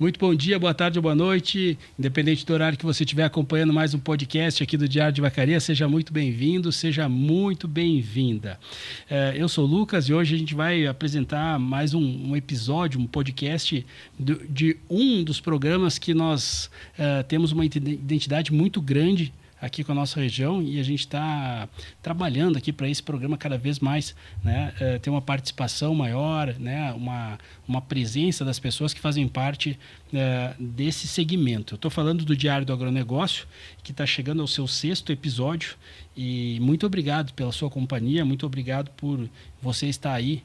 Muito bom dia, boa tarde ou boa noite, independente do horário que você estiver acompanhando mais um podcast aqui do Diário de Vacaria, seja muito bem-vindo, seja muito bem-vinda. Eu sou o Lucas e hoje a gente vai apresentar mais um episódio, um podcast de um dos programas que nós temos uma identidade muito grande aqui com a nossa região e a gente está trabalhando aqui para esse programa cada vez mais, né, ter uma participação maior, né, uma presença das pessoas que fazem parte desse segmento. Eu estou falando do Diário do Agronegócio, que está chegando ao seu 6º episódio, e muito obrigado pela sua companhia, muito obrigado por você estar aí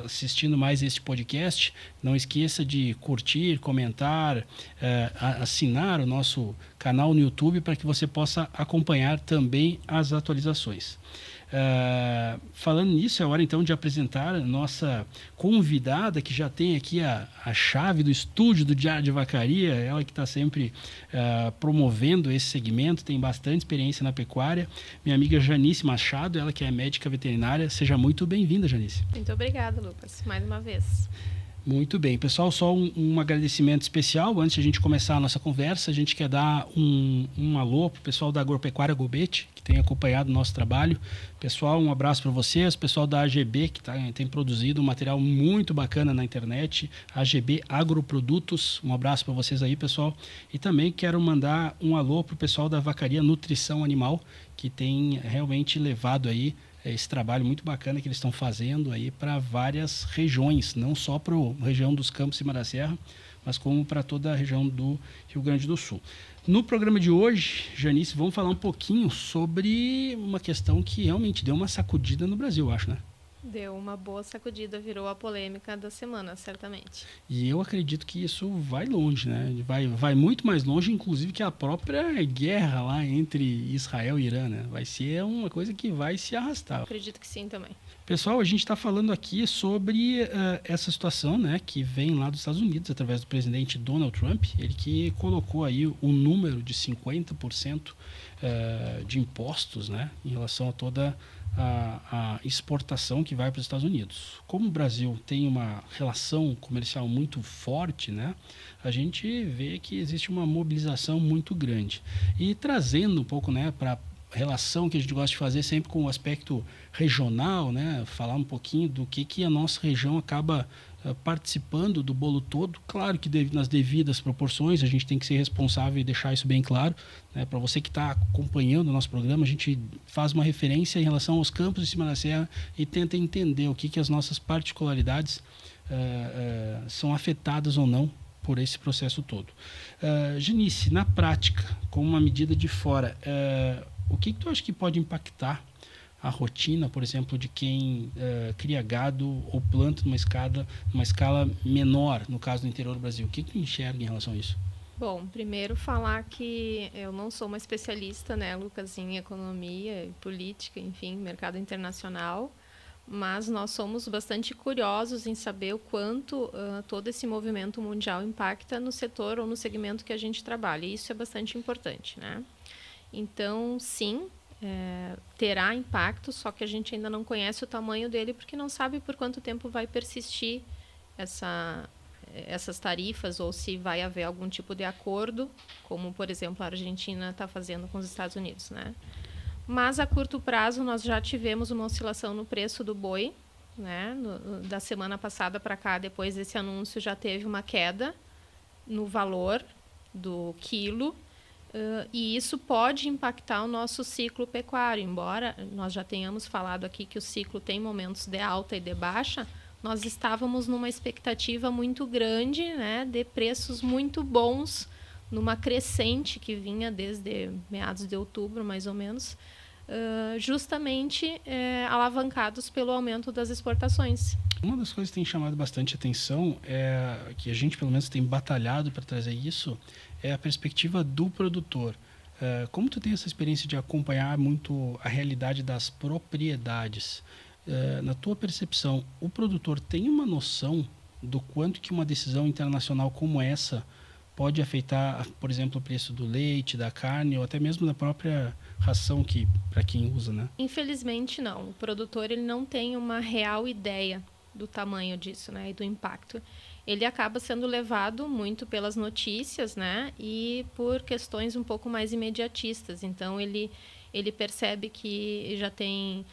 assistindo mais este podcast. Não esqueça de curtir, comentar, assinar o nosso canal no YouTube para que você possa acompanhar também as atualizações. Falando nisso, é hora então de apresentar a nossa convidada, que já tem aqui a chave do estúdio do Diário de Vacaria, ela que está sempre promovendo esse segmento, tem bastante experiência na pecuária, minha amiga Janice Machado, ela que é médica veterinária. Seja muito bem-vinda, Janice. Muito obrigada, Lucas, mais uma vez. Muito bem, pessoal, só um agradecimento especial. Antes de a gente começar a nossa conversa, a gente quer dar um alô para o pessoal da Agropecuária Gobet, que tem acompanhado o nosso trabalho. Pessoal, um abraço para vocês. Pessoal da AGB, que tem produzido um material muito bacana na internet, AGB Agroprodutos, um abraço para vocês aí, pessoal. E também quero mandar um alô para o pessoal da Vacaria Nutrição Animal, que tem realmente levado aí esse trabalho muito bacana que eles estão fazendo aí para várias regiões, não só para a região dos Campos Cima da Serra, mas como para toda a região do Rio Grande do Sul. No programa de hoje, Janice, vamos falar um pouquinho sobre uma questão que realmente deu uma sacudida no Brasil, acho, né? Deu uma boa sacudida, virou a polêmica da semana, certamente. E eu acredito que isso vai longe, né? Vai muito mais longe, inclusive, que a própria guerra lá entre Israel e Irã, né? Vai ser uma coisa que vai se arrastar. Eu acredito que sim também. Pessoal, a gente está falando aqui sobre essa situação, né, que vem lá dos Estados Unidos, através do presidente Donald Trump, ele que colocou aí o número de 50% de impostos, né, em relação a toda a exportação que vai para os Estados Unidos. Como o Brasil tem uma relação comercial muito forte, né, a gente vê que existe uma mobilização muito grande. E trazendo um pouco, né, para relação que a gente gosta de fazer sempre com o aspecto regional, né? Falar um pouquinho do que a nossa região acaba participando do bolo todo. Claro que nas devidas proporções, a gente tem que ser responsável e deixar isso bem claro, né? Para você que está acompanhando o nosso programa, a gente faz uma referência em relação aos Campos de Cima da Serra e tenta entender o que as nossas particularidades são afetadas ou não por esse processo todo. Janice, na prática, como uma medida de fora, o que tu acha que pode impactar a rotina, por exemplo, de quem cria gado ou planta numa escala menor, no caso do interior do Brasil? O que tu enxerga em relação a isso? Bom, primeiro falar que eu não sou uma especialista, né, Lucas, em economia, política, enfim, mercado internacional, mas nós somos bastante curiosos em saber o quanto todo esse movimento mundial impacta no setor ou no segmento que a gente trabalha. E isso é bastante importante, né? Então, sim, terá impacto, só que a gente ainda não conhece o tamanho dele porque não sabe por quanto tempo vai persistir essas tarifas ou se vai haver algum tipo de acordo, como, por exemplo, a Argentina está fazendo com os Estados Unidos, né? Mas, a curto prazo, nós já tivemos uma oscilação no preço do boi, né? Da semana passada para cá, depois desse anúncio, já teve uma queda no valor do quilo, e isso pode impactar o nosso ciclo pecuário. Embora nós já tenhamos falado aqui que o ciclo tem momentos de alta e de baixa, nós estávamos numa expectativa muito grande, né, de preços muito bons, numa crescente que vinha desde meados de outubro, mais ou menos, justamente alavancados pelo aumento das exportações. Uma das coisas que tem chamado bastante atenção, que a gente pelo menos tem batalhado para trazer isso, é a perspectiva do produtor. Como tu tem essa experiência de acompanhar muito a realidade das propriedades, na tua percepção, o produtor tem uma noção do quanto que uma decisão internacional como essa pode afetar, por exemplo, o preço do leite, da carne ou até mesmo da própria ração para quem usa, né? Infelizmente não. O produtor ele não tem uma real ideia do tamanho disso, né, e do impacto. ele acaba sendo levado muito pelas notícias, né? E por questões um pouco mais imediatistas. Então, ele percebe que já tem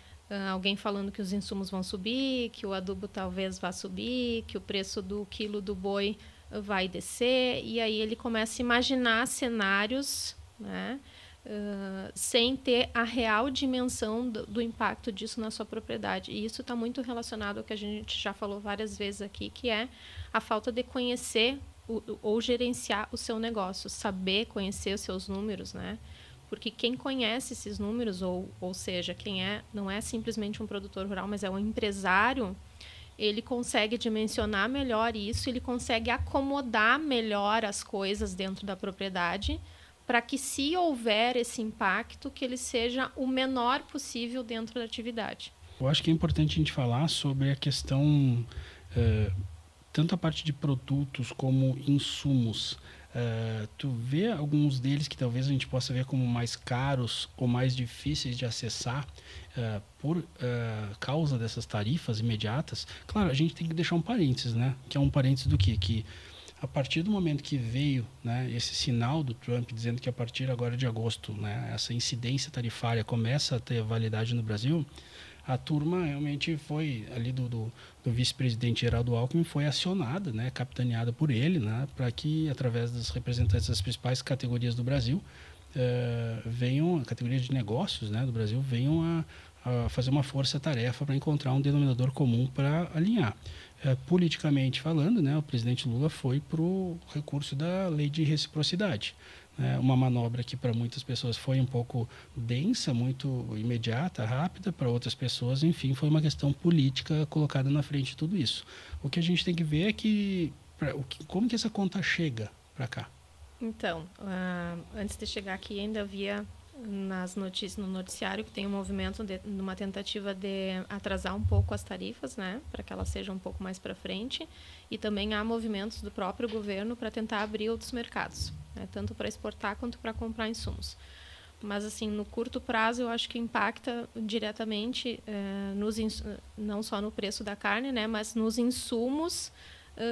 alguém falando que os insumos vão subir, que o adubo talvez vá subir, que o preço do quilo do boi vai descer, e aí ele começa a imaginar cenários, né? Sem ter a real dimensão do impacto disso na sua propriedade. E isso está muito relacionado ao que a gente já falou várias vezes aqui, que é a falta de conhecer ou gerenciar o seu negócio, saber conhecer os seus números, né? Porque quem conhece esses números, ou seja, quem não é simplesmente um produtor rural, mas é um empresário, ele consegue dimensionar melhor isso, ele consegue acomodar melhor as coisas dentro da propriedade, para que, se houver esse impacto, que ele seja o menor possível dentro da atividade. Eu acho que é importante a gente falar sobre a questão, tanto a parte de produtos como insumos. Tu vê alguns deles que talvez a gente possa ver como mais caros ou mais difíceis de acessar por causa dessas tarifas imediatas. Claro, a gente tem que deixar um parênteses, né? Que é um parênteses do quê? Que a partir do momento que veio, né, esse sinal do Trump dizendo que a partir agora de agosto, né, essa incidência tarifária começa a ter validade no Brasil, a turma realmente foi ali do vice-presidente Geraldo Alckmin, foi acionada, né, capitaneada por ele, né, para que, através dos representantes das principais categorias do Brasil, venham, categorias de negócios, né, do Brasil, venham a fazer uma força-tarefa para encontrar um denominador comum para alinhar. Politicamente falando, né, o presidente Lula foi para o recurso da lei de reciprocidade. Uma manobra que para muitas pessoas foi um pouco densa, muito imediata, rápida, para outras pessoas, enfim, foi uma questão política colocada na frente de tudo isso. O que a gente tem que ver é como que essa conta chega para cá. Então, antes de chegar aqui, ainda havia nas notícias, no noticiário, que tem um movimento numa tentativa de atrasar um pouco as tarifas, né, para que elas sejam um pouco mais para frente, e também há movimentos do próprio governo para tentar abrir outros mercados, né, tanto para exportar quanto para comprar insumos. Mas, assim, no curto prazo, eu acho que impacta diretamente não só no preço da carne, né, mas nos insumos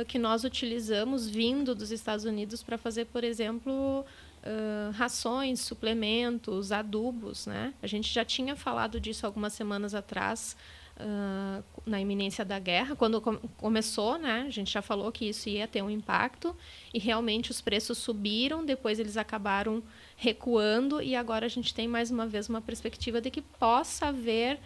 que nós utilizamos vindo dos Estados Unidos para fazer, por exemplo, rações, suplementos, adubos, né? A gente já tinha falado disso algumas semanas atrás, na iminência da guerra, quando começou, né? A gente já falou que isso ia ter um impacto, e realmente os preços subiram, depois eles acabaram recuando, e agora a gente tem mais uma vez uma perspectiva de que possa haver,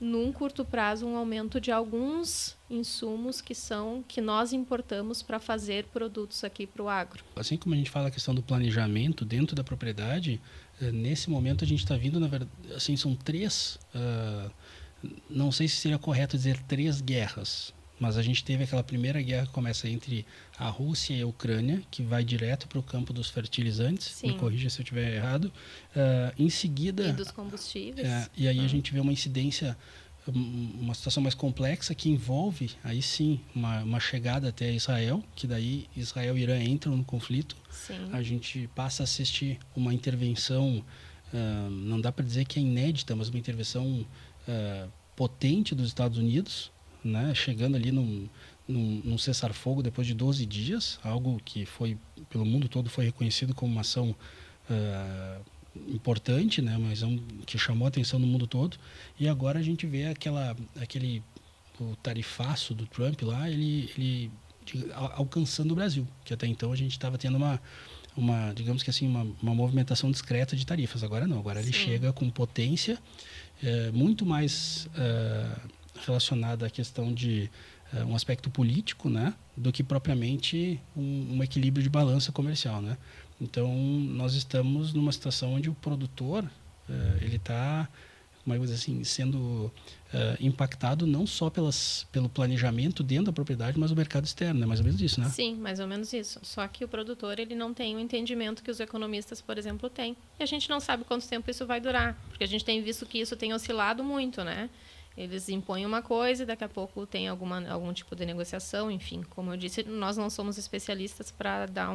num curto prazo, um aumento de alguns insumos que nós importamos para fazer produtos aqui para o agro. Assim como a gente fala a questão do planejamento dentro da propriedade, nesse momento a gente está vindo, na verdade, assim, são três, não sei se seria correto dizer três guerras, mas a gente teve aquela primeira guerra que começa entre a Rússia e a Ucrânia, que vai direto para o campo dos fertilizantes. Sim. Me corrija se eu estiver errado. Em seguida... E dos combustíveis. E aí a gente vê uma incidência, uma situação mais complexa que envolve, aí sim, uma chegada até Israel, que daí Israel e Irã entram no conflito. Sim. A gente passa a assistir uma intervenção, não dá para dizer que é inédita, mas uma intervenção potente dos Estados Unidos, né, chegando ali num cessar-fogo depois de 12 dias, algo que foi, pelo mundo todo, foi reconhecido como uma ação importante, né, uma ação que chamou a atenção no mundo todo. E agora a gente vê o tarifaço do Trump lá, ele alcançando o Brasil, que até então a gente estava tendo digamos que assim, uma movimentação discreta de tarifas. Agora não, agora ele chega com potência, muito mais relacionada à questão de um aspecto político, né, do que propriamente um equilíbrio de balança comercial, né? Então, nós estamos numa situação onde o produtor ele está, como eu vou dizer assim, sendo impactado não só pelo planejamento dentro da propriedade, mas o mercado externo, é mais ou menos isso, né? Sim, mais ou menos isso. Só que o produtor ele não tem o entendimento que os economistas, por exemplo, têm. E a gente não sabe quanto tempo isso vai durar, porque a gente tem visto que isso tem oscilado muito, né? Eles impõem uma coisa e daqui a pouco tem algum tipo de negociação, enfim. Como eu disse, nós não somos especialistas para dar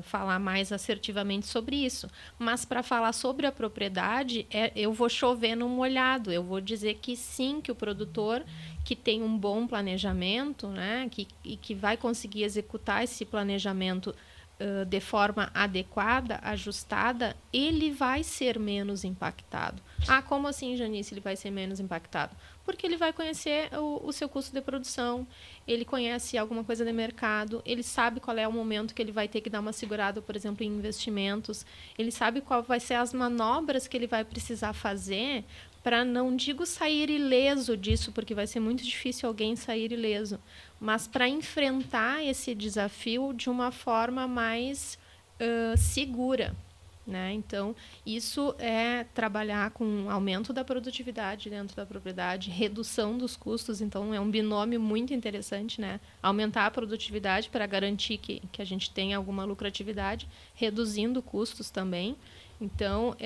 falar mais assertivamente sobre isso. Mas para falar sobre a propriedade, eu vou chover no molhado. Eu vou dizer que sim, que o produtor que tem um bom planejamento, né, que vai conseguir executar esse planejamento de forma adequada, ajustada, ele vai ser menos impactado. Como assim, Janice, ele vai ser menos impactado? Porque ele vai conhecer o seu custo de produção, ele conhece alguma coisa de mercado, ele sabe qual é o momento que ele vai ter que dar uma segurada, por exemplo, em investimentos, ele sabe qual vai ser as manobras que ele vai precisar fazer para, não digo sair ileso disso, porque vai ser muito difícil alguém sair ileso, mas para enfrentar esse desafio de uma forma mais segura. Né? Então, isso é trabalhar com aumento da produtividade dentro da propriedade, redução dos custos. Então, é um binômio muito interessante, né? Aumentar a produtividade para garantir que a gente tenha alguma lucratividade, reduzindo custos também. Então,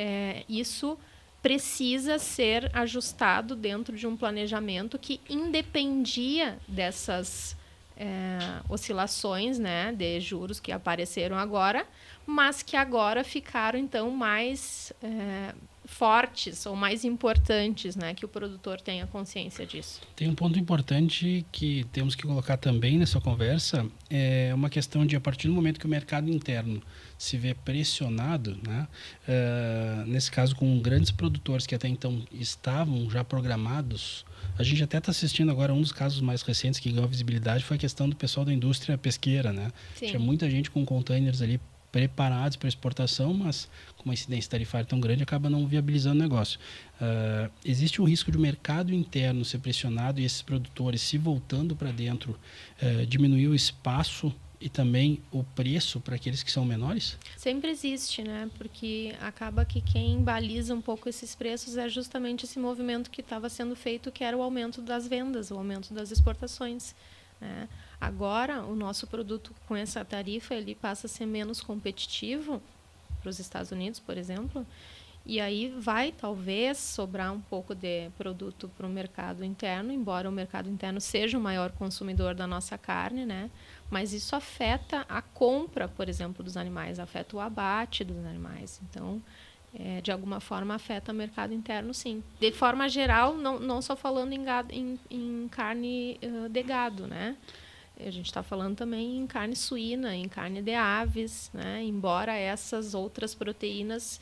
isso precisa ser ajustado dentro de um planejamento que independia dessas oscilações, né, de juros que apareceram agora, mas que agora ficaram, então, mais fortes ou mais importantes, né, que o produtor tenha consciência disso. Tem um ponto importante que temos que colocar também nessa conversa, é uma questão de, a partir do momento que o mercado interno se vê pressionado, né, nesse caso com grandes produtores que até então estavam já programados. A gente até está assistindo agora, um dos casos mais recentes que ganhou visibilidade foi a questão do pessoal da indústria pesqueira, né? Sim. Tinha muita gente com containers ali preparados para exportação, mas com uma incidência tarifária tão grande, acaba não viabilizando o negócio. Existe um risco de o mercado interno ser pressionado e esses produtores se voltando para dentro, diminuir o espaço e também o preço para aqueles que são menores? Sempre existe, né? Porque acaba que quem baliza um pouco esses preços é justamente esse movimento que estava sendo feito, que era o aumento das vendas, o aumento das exportações, né? Agora, o nosso produto com essa tarifa, ele passa a ser menos competitivo para os Estados Unidos, por exemplo, e aí vai, talvez, sobrar um pouco de produto para o mercado interno, embora o mercado interno seja o maior consumidor da nossa carne, né? Mas isso afeta a compra, por exemplo, dos animais, afeta o abate dos animais. Então, de alguma forma, afeta o mercado interno, sim. De forma geral, não só falando em carne de gado, né? A gente está falando também em carne suína, em carne de aves, né? Embora essas outras proteínas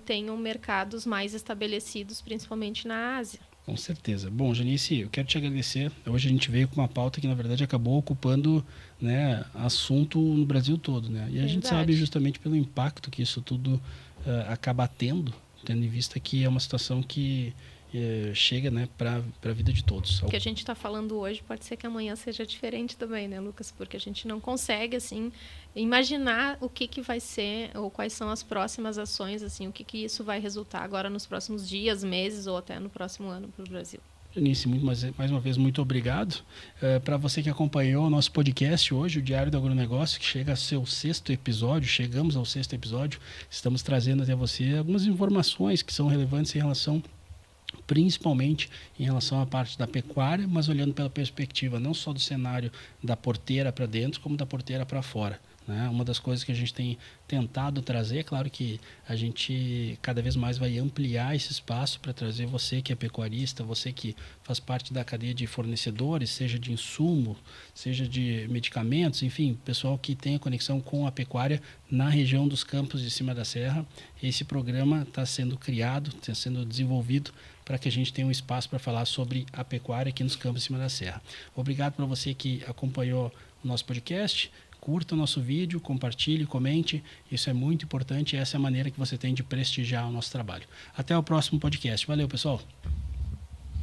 tenham mercados mais estabelecidos, principalmente na Ásia. Com certeza. Bom, Janice, eu quero te agradecer. Hoje a gente veio com uma pauta que, na verdade, acabou ocupando, né, assunto no Brasil todo, né? E a gente sabe justamente pelo impacto que isso tudo acaba tendo em vista que é uma situação que chega, né, para a vida de todos. O que a gente está falando hoje pode ser que amanhã seja diferente também, né, Lucas? Porque a gente não consegue, assim, imaginar o que vai ser ou quais são as próximas ações, assim, o que isso vai resultar agora nos próximos dias, meses ou até no próximo ano para o Brasil. Janice, mais uma vez, muito obrigado. Para você que acompanhou o nosso podcast hoje, o Diário do Agronegócio, que chega ao seu 6º episódio, chegamos ao 6º episódio, estamos trazendo até você algumas informações que são relevantes em relação, principalmente em relação à parte da pecuária, mas olhando pela perspectiva não só do cenário da porteira para dentro, como da porteira para fora, né? Uma das coisas que a gente tem tentado trazer, é claro que a gente cada vez mais vai ampliar esse espaço para trazer você que é pecuarista, você que faz parte da cadeia de fornecedores, seja de insumo, seja de medicamentos, enfim, pessoal que tem a conexão com a pecuária na região dos Campos de Cima da Serra. Esse programa está sendo criado, está sendo desenvolvido para que a gente tenha um espaço para falar sobre a pecuária aqui nos Campos de Cima da Serra. Obrigado para você que acompanhou o nosso podcast. Curta o nosso vídeo, compartilhe, comente. Isso é muito importante e essa é a maneira que você tem de prestigiar o nosso trabalho. Até o próximo podcast. Valeu, pessoal!